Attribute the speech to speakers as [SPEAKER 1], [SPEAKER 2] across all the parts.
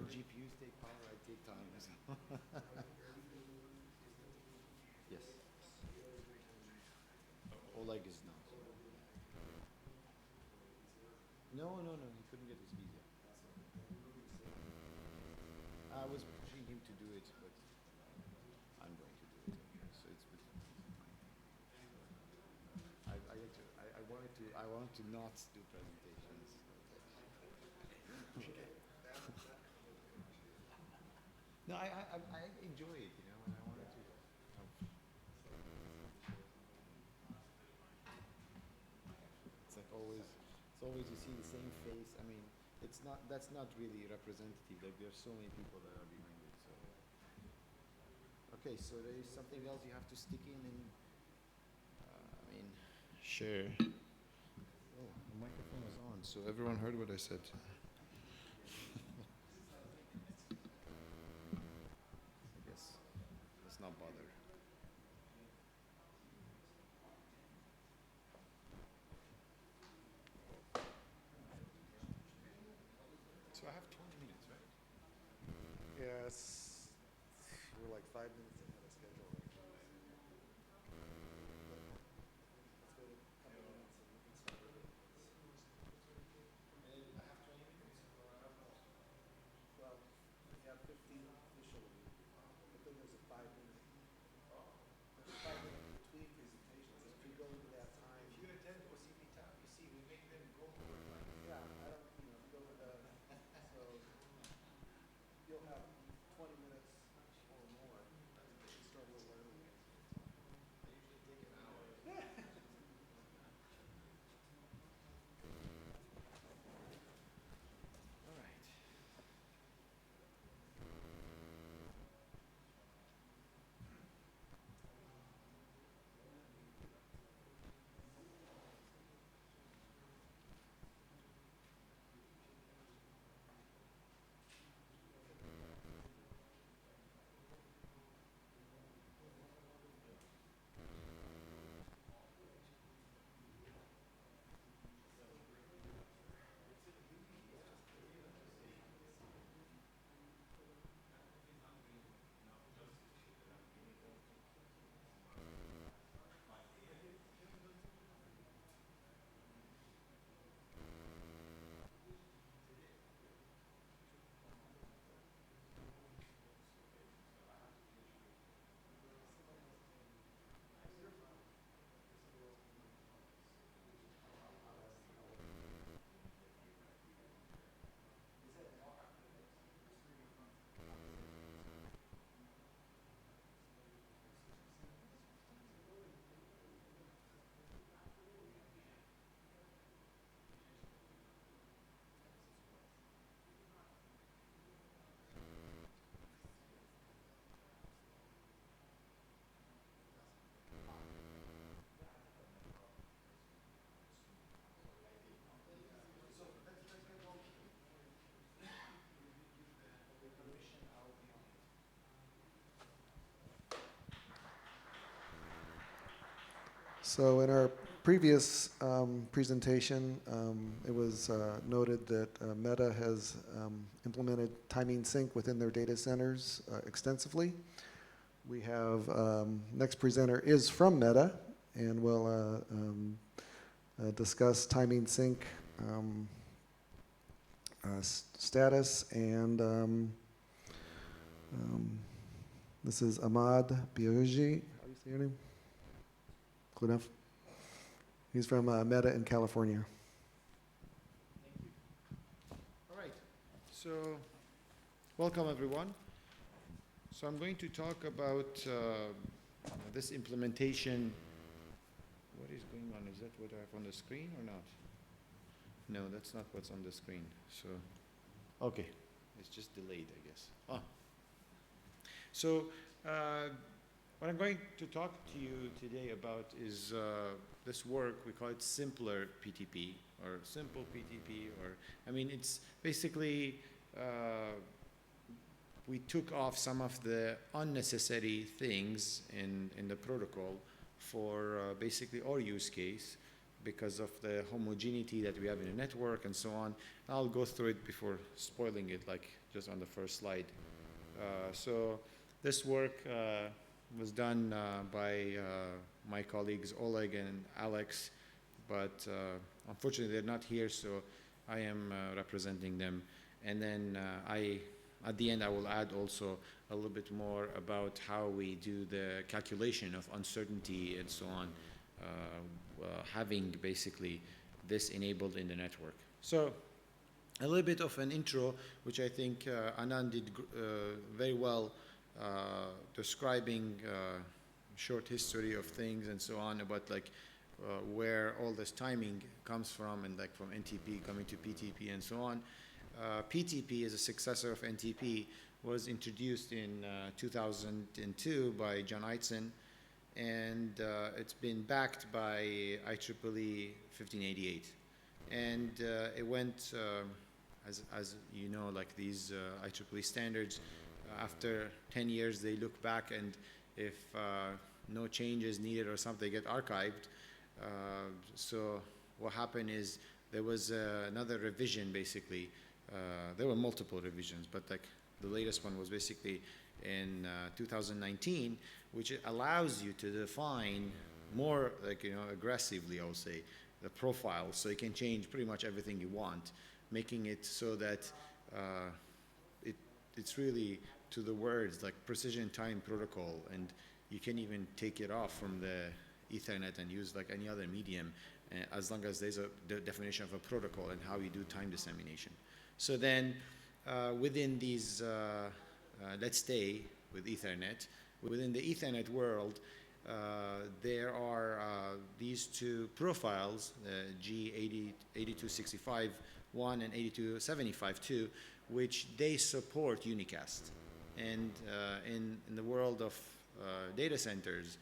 [SPEAKER 1] GPUs take power, I take time. So. Yes. Oleg is not. No, no, no. He couldn't get his visa. I was pushing him to do it, but I'm going to do it. Okay. So it's. I wanted to not do presentations. No, I enjoy it, you know, and I wanted to. It's like always, it's always you see the same face. I mean, it's not. That's not really representative. Like there's so many people that are behind it. So. Okay, so there is something else you have to stick in, and I mean, sure. Oh, the microphone is on, so everyone heard what I said. I guess let's not bother. So I have 20 minutes, right?
[SPEAKER 2] Yes, we're like 5 minutes ahead of schedule right now. Let's wait a couple minutes and we can start.
[SPEAKER 1] And I have 20 minutes, or I don't know.
[SPEAKER 2] Well, we have 15 officially, but then there's a 5 minute. There's a 5 minute between presentations. If we go into that time,
[SPEAKER 1] If you attend OCP TAP, you see we make them go overtime.
[SPEAKER 2] yeah, I don't, if you go to the, so you'll have 20 minutes or more. We start a little early.
[SPEAKER 1] I usually take an hour. All right.
[SPEAKER 2] So in our previous presentation, it was noted that Meta has implemented timing sync within their data centers extensively. We have, next presenter is from Meta, and will discuss timing sync status, and this is Ahmad Byagowi. How do you say your name? Close enough. He's from Meta in California.
[SPEAKER 1] Thank you. All right. So, welcome everyone. So I'm going to talk about this implementation. What is going on? Is that what I have on the screen or not? No, that's not what's on the screen. So, okay. It's just delayed, I guess. Ah. So, what I'm going to talk to you today about is this work. We call it simpler PTP or simple PTP, or I mean, it's basically we took off some of the unnecessary things in the protocol for basically our use case. because of the homogeneity that we have in the network and so on. I'll go through it before spoiling it, like just on the first slide. So this work was done by my colleagues Oleg and Alex, but unfortunately they're not here, so I am representing them. And then at the end, I will add also a little bit more about how we do the calculation of uncertainty and so on, having basically this enabled in the network. So a little bit of an intro, which I think Anand did very well, describing short history of things and so on, about like where all this timing comes from, and like from NTP coming to PTP and so on. PTP, as a successor of NTP, was introduced in 2002 by John Eitzen, and it's been backed by IEEE 1588. And it went, as you know, like these IEEE standards, after 10 years they look back, and if no changes needed or something, they get archived. So what happened is there was another revision, basically. There were multiple revisions, but like the latest one was basically in 2019, which allows you to define more, like, you know, aggressively, I would say, the profile, so you can change pretty much everything you want, making it so that it's really to the words like precision time protocol, and you can even take it off from the Ethernet and use like any other medium, as long as there's a definition of a protocol and how you do time dissemination. So then within these, let's stay with Ethernet. Within the Ethernet world, there are these two profiles, G8265-1 and 8275-2, which they support unicast. And in the world of data centers,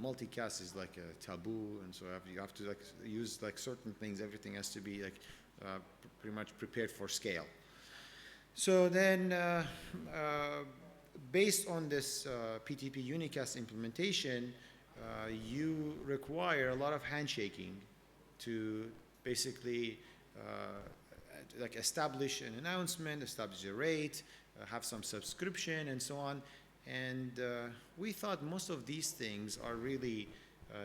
[SPEAKER 1] multicast is like a taboo, and so you have to like use like certain things. Everything has to be like pretty much prepared for scale. So then, based on this PTP unicast implementation, you require a lot of handshaking to basically like establish an announcement, establish a rate, have some subscription, and so on. And we thought most of these things are really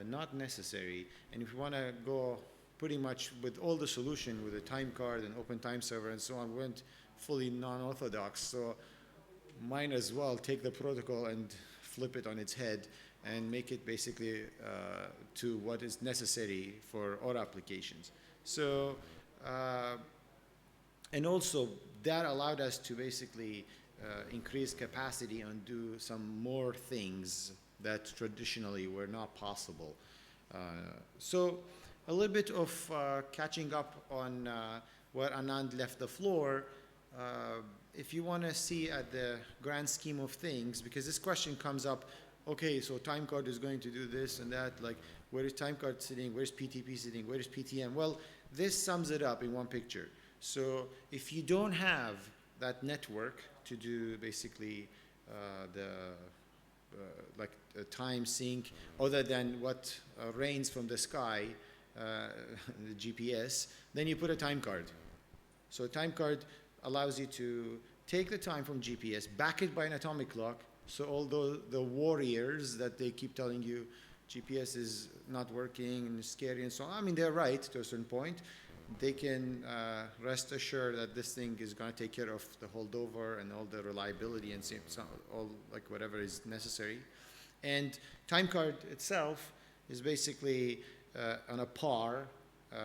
[SPEAKER 1] not necessary. And if you want to go pretty much with all the solution with a time card and open time server and so on, we went fully non-orthodox. So might as well take the protocol and flip it on its head and make it basically to what is necessary for our applications. So, and also that allowed us to basically increase capacity and do some more things that traditionally were not possible. So a little bit of catching up on where Anand left the floor. If you want to see at the grand scheme of things, because this question comes up, okay, so time card is going to do this and that, like where is time card sitting, where's PTP sitting, where is PTM? Well, this sums it up in one picture. So if you don't have that network to do basically like a time sync other than what rains from the sky, the GPS, then you put a time card. So a time card allows you to take the time from GPS, back it by an atomic clock, so although the warriors that they keep telling you GPS is not working and scary and so on, I mean, they're right to a certain point. They can rest assured that this thing is going to take care of the holdover and all the reliability and all like whatever is necessary. And time card itself is basically on a par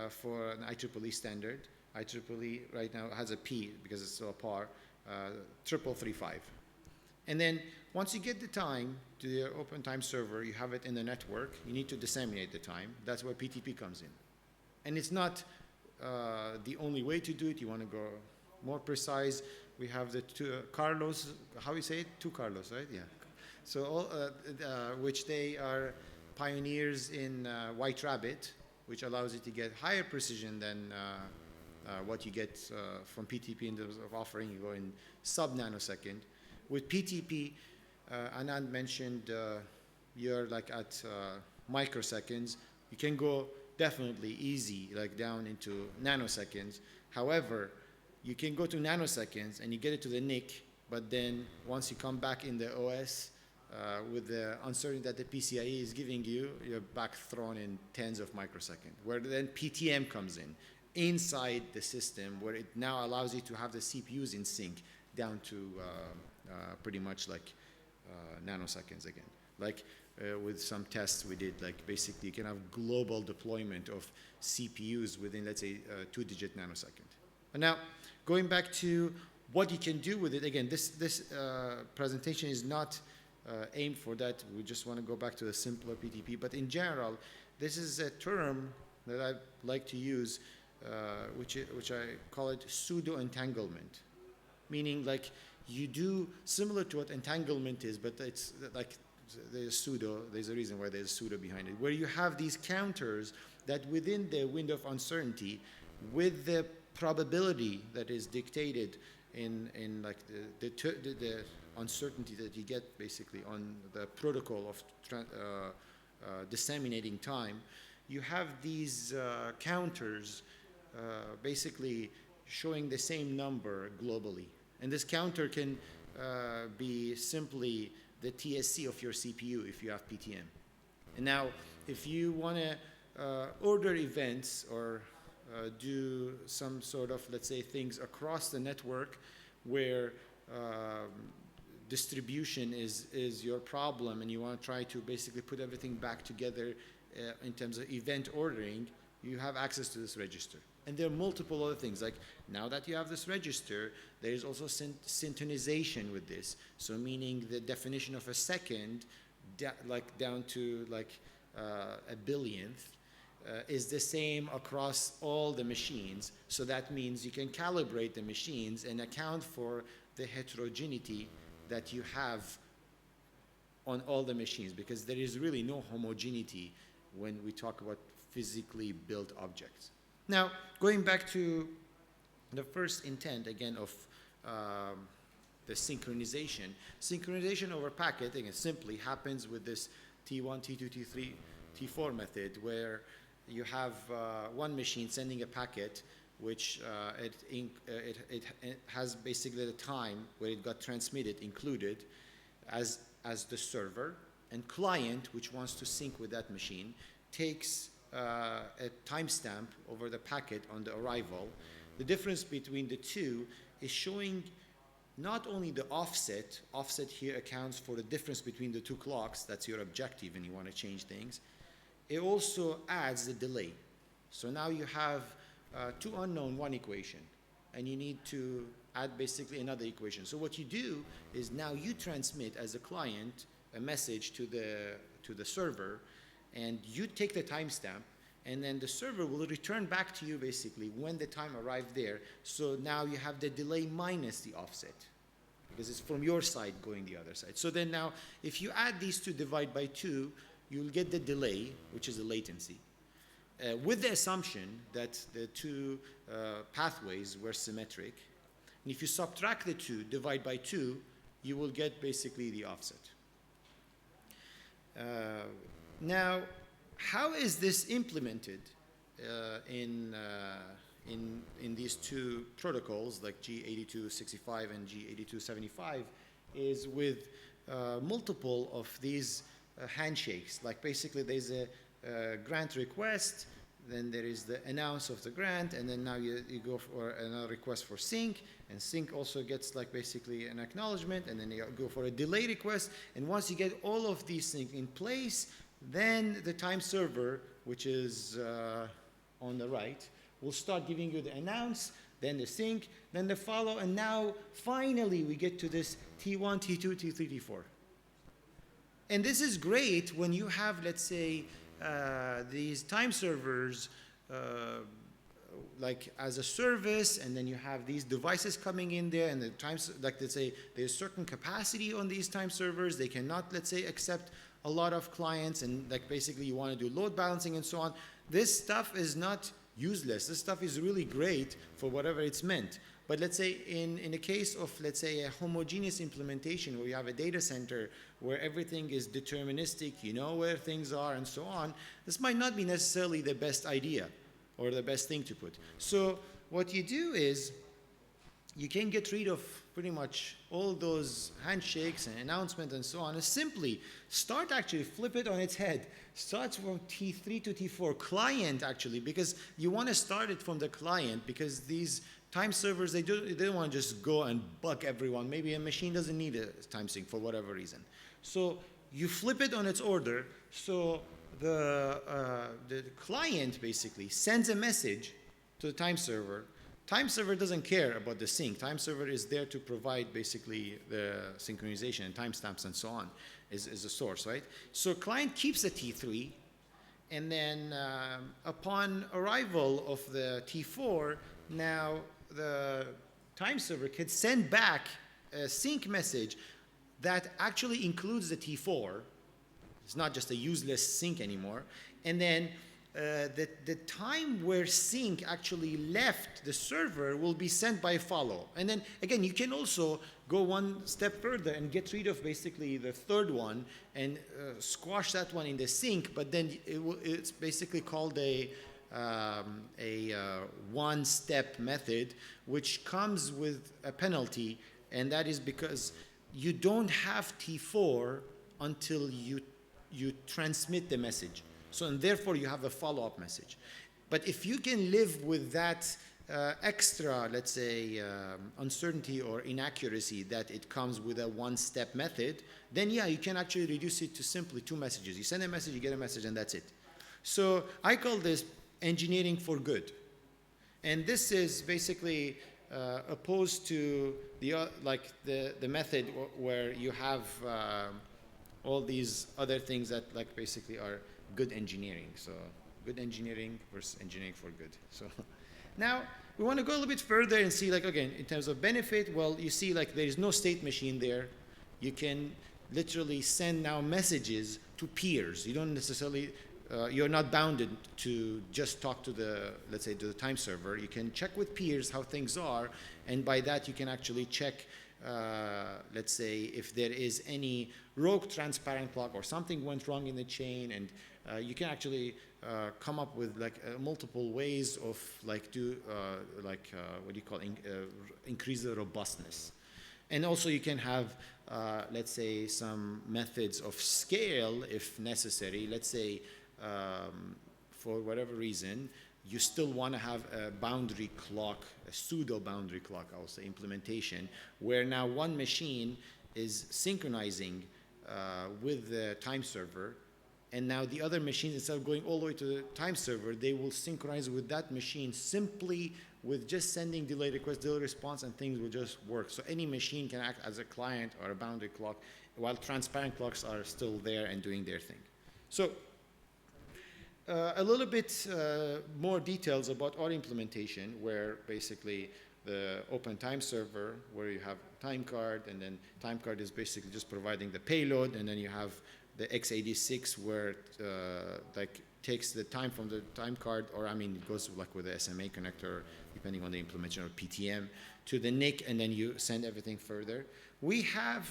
[SPEAKER 1] for an IEEE standard. IEEE right now has a P because it's still a par, 3335. And then once you get the time to the open time server, you have it in the network, you need to disseminate the time. That's where PTP comes in. And it's not the only way to do it. You want to go more precise. We have the two Carlos, how you say it? Two Carlos, right? Yeah. So all, which they are pioneers in White Rabbit, which allows you to get higher precision than what you get from PTP in terms of offering. You go in sub-nanosecond. With PTP, Anand mentioned you're like at microseconds. You can go definitely easy, like down into nanoseconds. However, you can go to nanoseconds and you get it to the NIC, but then once you come back in the OS with the uncertainty that the PCIe is giving you, you're back thrown in tens of microseconds, where then PTM comes in inside the system, where it now allows you to have the CPUs in sync down to pretty much like nanoseconds again. Like with some tests we did, like basically you can have global deployment of CPUs within, let's say, 2-digit nanosecond. And now, going back to what you can do with it, again, this presentation is not aimed for that. We just want to go back to the simpler PTP. But in general, this is a term that I like to use, which I call it pseudo-entanglement, meaning like you do similar to what entanglement is, but it's like there's pseudo, there's a reason why there's pseudo behind it, where you have these counters that within the window of uncertainty, with the probability that is dictated in like the uncertainty that you get basically on the protocol of disseminating time, you have these counters basically showing the same number globally. And this counter can be simply the TSC of your CPU if you have PTM. And now, if you want to order events or do some sort of, let's say, things across the network where distribution is your problem and you want to try to basically put everything back together in terms of event ordering, you have access to this register. And there are multiple other things, like now that you have this register, there is also synchronization with this. So meaning the definition of a second, like down to like a billionth, is the same across all the machines. So that means you can calibrate the machines and account for the heterogeneity that you have on all the machines, because there is really no homogeneity when we talk about physically built objects. Now, going back to the first intent, again, of the synchronization. Synchronization over packet, again, simply happens with this T1, T2, T3, T4 method, where you have one machine sending a packet, which it has basically the time where it got transmitted included as the server, and client, which wants to sync with that machine, takes a timestamp over the packet on the arrival. The difference between the two is showing not only the offset here accounts for the difference between the two clocks, that's your objective and you want to change things, it also adds the delay. So now you have two unknown, one equation, and you need to add basically another equation. So what you do is now you transmit as a client a message to the server, and you take the timestamp, and then the server will return back to you basically when the time arrived there. So now you have the delay minus the offset, because it's from your side going the other side. So then now, if you add these two, divide by 2, you'll get the delay, which is the latency, with the assumption that the two pathways were symmetric. And if you subtract the 2, divide by 2, you will get basically the offset. Now, how is this implemented in these two protocols, like G8265 and G8275, is with multiple of these handshakes. Like basically there's a grant request, then there is the announce of the grant, and then now you go for another request for sync, and sync also gets like basically an acknowledgement, and then you go for a delay request, and once you get all of these things in place, then the time server, which is on the right, will start giving you the announce, then the sync, then the follow, and now finally we get to this T1, T2, T3, T4. And this is great when you have, let's say, these time servers like as a service, and then you have these devices coming in there, and the times, like let's say there's certain capacity on these time servers. They cannot, let's say, accept a lot of clients, and like basically you want to do load balancing and so on. This stuff is not useless. This stuff is really great for whatever it's meant. But let's say in the case of, let's say, a homogeneous implementation where you have a data center where everything is deterministic, you know where things are and so on, this might not be necessarily the best idea or the best thing to put. So what you do is you can get rid of pretty much all those handshakes and announcements and so on, and simply start actually flip it on its head. Start from T3 to T4 client actually, because you want to start it from the client, because these time servers, they don't want to just go and bug everyone. Maybe a machine doesn't need a time sync for whatever reason. So you flip it on its order. So the client basically sends a message to the time server. Time server doesn't care about the sync. Time server is there to provide basically the synchronization and timestamps and so on is the source, right? So client keeps the T3, and then upon arrival of the T4, now the time server can send back a sync message that actually includes the T4. It's not just a useless sync anymore. And then the time where sync actually left the server will be sent by follow. And then again, you can also go one step further and get rid of basically the third one and squash that one in the sync, but then it's basically called a one-step method, which comes with a penalty, and that is because you don't have T4 until you transmit the message. So, and therefore you have a follow-up message. But if you can live with that extra, let's say, uncertainty or inaccuracy that it comes with a one-step method, then yeah, you can actually reduce it to simply 2 messages. You send a message, you get a message, and that's it. So I call this engineering for good. And this is basically opposed to the method where you have all these other things that like basically are good engineering. So good engineering versus engineering for good. So now we want to go a little bit further and see, like, again, in terms of benefit, well, you see like there is no state machine there. You can literally send now messages to peers. You don't necessarily, you're not bounded to just talk to the, let's say, to the time server. You can check with peers how things are, and by that you can actually check, let's say, if there is any rogue transparent clock or something went wrong in the chain, and you can actually come up with like multiple ways of like what do you call increase the robustness. And also you can have let's say some methods of scale if necessary. Let's say for whatever reason you still want to have a boundary clock, a pseudo boundary clock, I will say, implementation, where now one machine is synchronizing with the time server, and now the other machines, instead of going all the way to the time server, they will synchronize with that machine simply with just sending delay request, delay response, and things will just work. So any machine can act as a client or a boundary clock, while transparent clocks are still there and doing their thing. So a little bit more details about our implementation, where basically the open time server, where you have time card, and then time card is basically just providing the payload, and then you have the x86 where like takes the time from the time card, or I mean it goes like with the SMA connector, depending on the implementation, or PTM, to the NIC, and then you send everything further. We have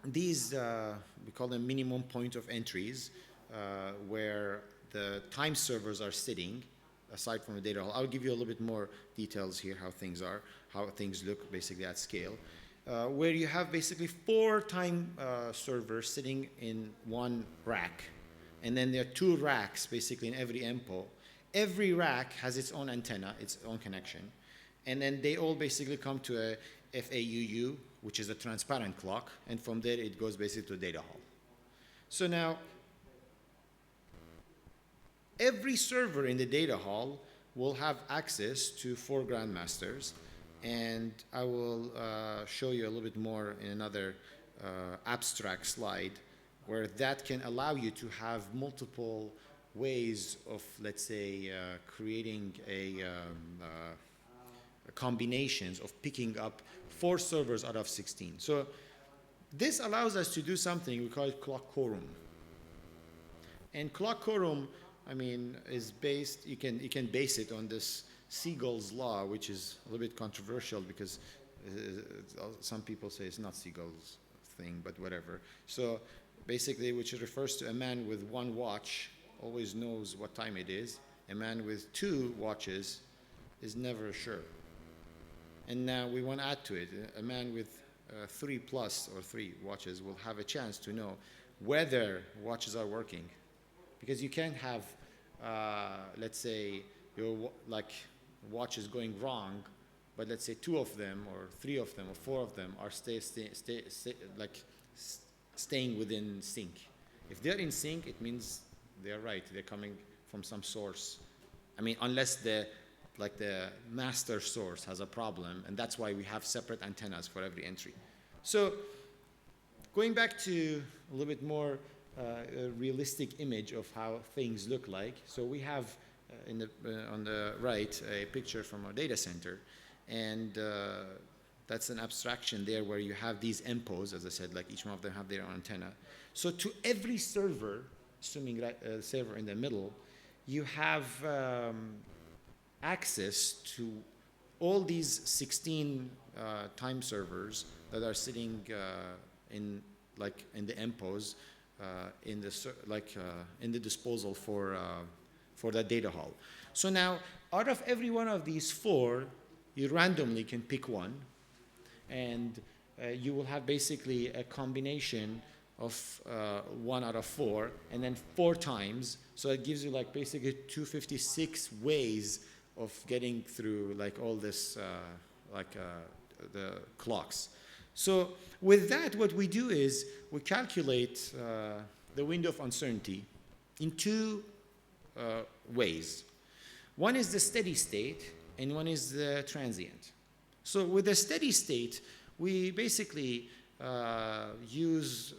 [SPEAKER 1] these, we call them minimum point of entries, where the time servers are sitting aside from the data hall. I'll give you a little bit more details here, how things are, how things look basically at scale. Where you have basically 4 time servers sitting in one rack. And then there are 2 racks basically in every MPO. Every rack has its own antenna, its own connection. And then they all basically come to a FAUU, which is a transparent clock. And from there it goes basically to a data hall. So now, every server in the data hall will have access to 4 grandmasters. And I will show you a little bit more in another abstract slide, where that can allow you to have multiple ways of, let's say, creating combinations of picking up 4 servers out of 16. So this allows us to do something we call clock quorum. And clock quorum I mean, is based, you can base it on this Seagull's law, which is a little bit controversial because some people say it's not Seagull's thing, but whatever. So basically, which refers to a man with one watch always knows what time it is. A man with two watches is never sure. And now we want to add to it. A man with 3 watches will have a chance to know whether watches are working. Because you can't have, let's say, your watch is going wrong, but let's say 2 of them, or 3 of them, or 4 of them are staying within sync. If they're in sync, it means they're right. They're coming from some source. I mean, unless the master source has a problem, and that's why we have separate antennas for every entry. So going back to a little bit more a realistic image of how things look like. So we have on the right a picture from our data center, and that's an abstraction there where you have these MPOs, as I said, like each one of them have their own antenna. So to every server, assuming a server in the middle, you have access to all these 16 time servers that are sitting in the MPOs in the disposal for that data hall. So now, out of every one of these 4, you randomly can pick one, and you will have basically a combination of 1 out of 4, and then 4 times. So it gives you basically 256 ways of getting through all this the clocks. So with that, what we do is we calculate the window of uncertainty in 2 ways. One is the steady state, and one is the transient. So with the steady state, we basically use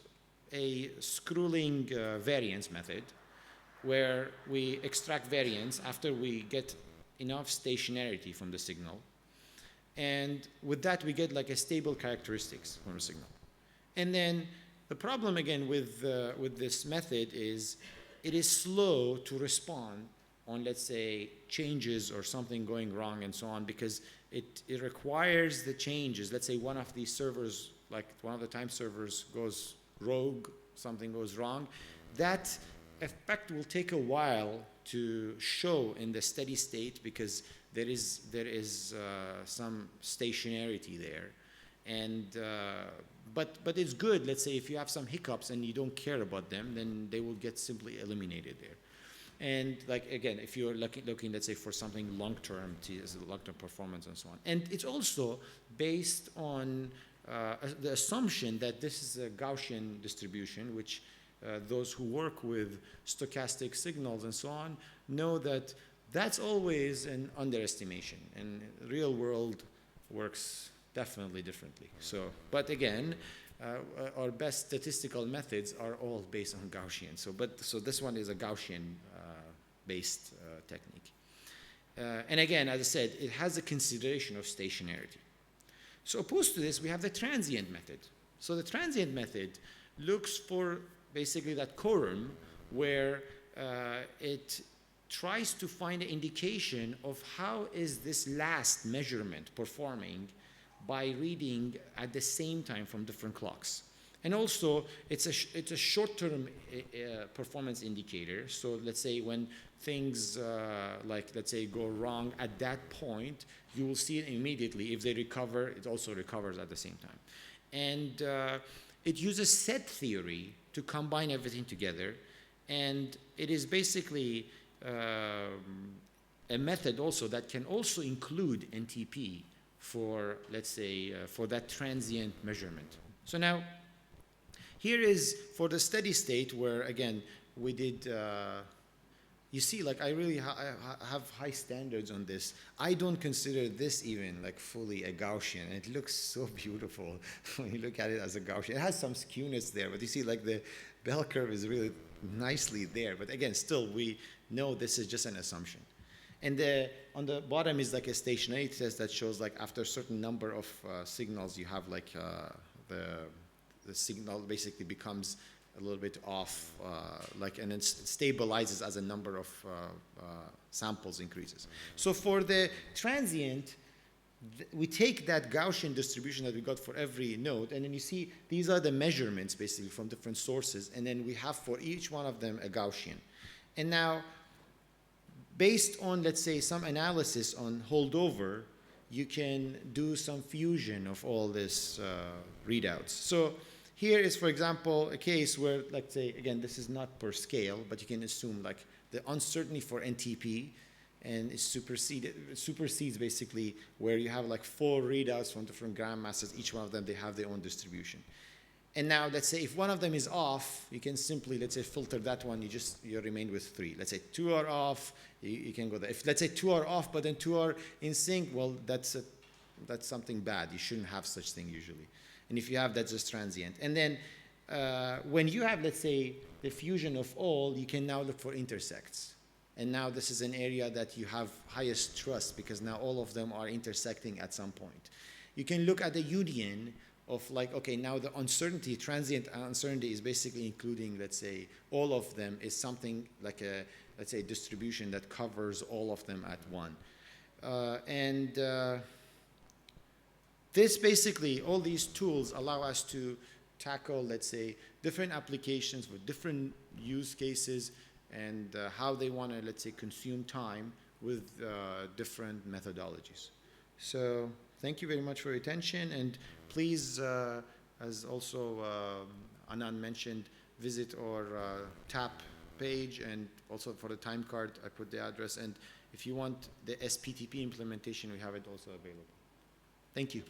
[SPEAKER 1] a scrolling variance method, where we extract variance after we get enough stationarity from the signal. And with that, we get a stable characteristics from a signal. And then the problem, again, with this method is it is slow to respond on, let's say, changes or something going wrong and so on, because it requires the changes. Let's say one of these servers, one of the time servers goes rogue, something goes wrong. That effect will take a while to show in the steady state, because there is some stationarity there. And but it's good. Let's say if you have some hiccups and you don't care about them, then they will get simply eliminated there. And again, if you're looking, let's say, for something long-term, long-term performance and so on. And it's also based on the assumption that this is a Gaussian distribution, which those who work with stochastic signals and so on know that that's always an underestimation, and real world works definitely differently. So, but again, our best statistical methods are all based on Gaussian. So this one is a Gaussian based technique. And again, as I said, it has a consideration of stationarity. So opposed to this, we have the transient method. So the transient method looks for basically that quorum, where it tries to find an indication of how is this last measurement performing by reading at the same time from different clocks. And also, it's a short-term performance indicator. So let's say when things let's say go wrong at that point, you will see it immediately. If they recover, it also recovers at the same time. And it uses set theory to combine everything together. And it is basically a method also that can also include NTP for, let's say, for that transient measurement. So now, here is for the steady state, where again we did. You see, I really have high standards on this. I don't consider this even fully a Gaussian. It looks so beautiful when you look at it as a Gaussian. It has some skewness there, but you see, the bell curve is really nicely there. But again, still, we know this is just an assumption. And on the bottom is a stationarity test that shows after a certain number of signals, you have the signal basically becomes a little bit off, and it stabilizes as a number of samples increases. So for the transient, we take that Gaussian distribution that we got for every node, and then you see these are the measurements basically from different sources, and then we have for each one of them a Gaussian. And now, based on, let's say, some analysis on holdover, you can do some fusion of all these readouts. So here is, for example, a case where, let's say, again, this is not per scale, but you can assume like the uncertainty for NTP, and it supersedes basically where you have like 4 readouts from different gram masses. Each one of them, they have their own distribution. And now, let's say if one of them is off, you can simply, let's say, filter that one. You remain with 3. Let's say 2 are off, you can go there. If, let's say, 2 are off, but then 2 are in sync, well, that's something bad. You shouldn't have such thing usually. And if you have, that's just transient. And then when you have, let's say, the fusion of all, you can now look for intersects. And now this is an area that you have highest trust because now all of them are intersecting at some point. You can look at the union of like, okay, now the uncertainty, transient uncertainty is basically including, let's say, all of them is something like a, let's say, distribution that covers all of them at one. This basically, all these tools allow us to tackle, let's say, different applications with different use cases and how they want to, let's say, consume time with different methodologies. So thank you very much for your attention, and please, as also Anand mentioned, visit our TAP page, and also for the time card, I put the address, and if you want the SPTP implementation, we have it also available. Thank you.